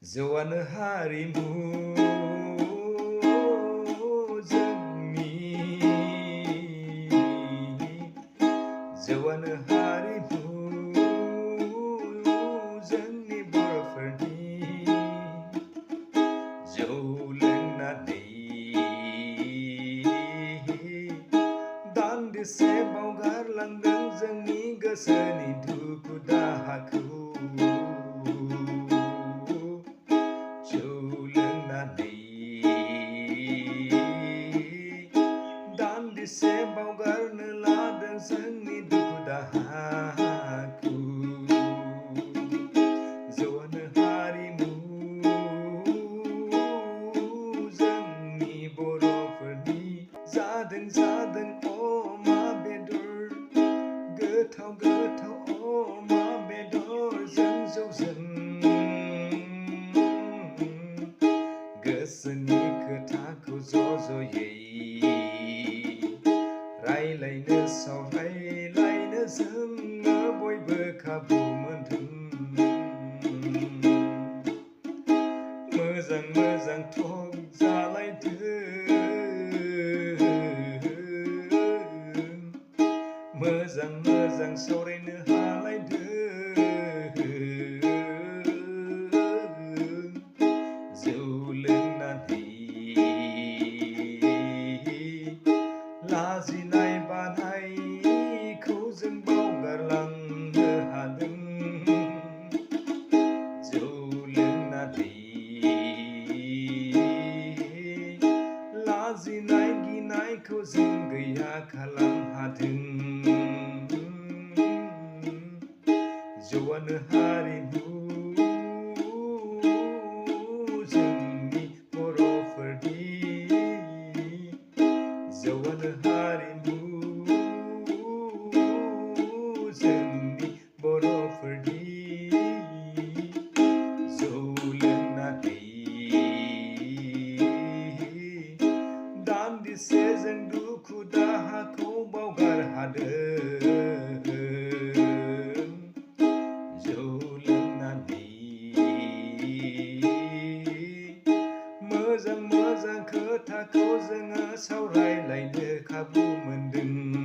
जौआनो हारिमु जोंनि जौआनो हारिमु जोंनि बर'फोरनि जौ लोंनानै दान्दिसे बावगारलांदों जोंनि गोसोनि दुखु दाहाखौ दान्दिसे बावगारनो लादों जोंनि दुखु दाहाखौ जौआनो हारिमु जोंनि बर'फोरनि जादों अमा बेदर गोथाव अमा बेदरजों जौजों गोसोनि खोथाखौ ज'ज'यै रायलायनो सावरायलायनो जोङो बयबो खाबु मोनदों। मोजां टक जालायदों, मोजां सावरायनो हालायदों। जौ लोंनानै लाजिनाय बानायखौ जों बावगारलांनो हादों। जौ लोंनानै लाजिनाय गिनायखौ जों गैया खालामनो हादों। जौआनो हारिमु जोंनि बर'फोरनि जौआनो हारिमु जोंनि बर'फोरनि जौ लोंनानै दान्दिसे जों दुखु दाहाखौ बावगार हादों। जौ लोंनानै मोजां खोथाखौ जोङो सावरायलायनो खाबु मोनदों।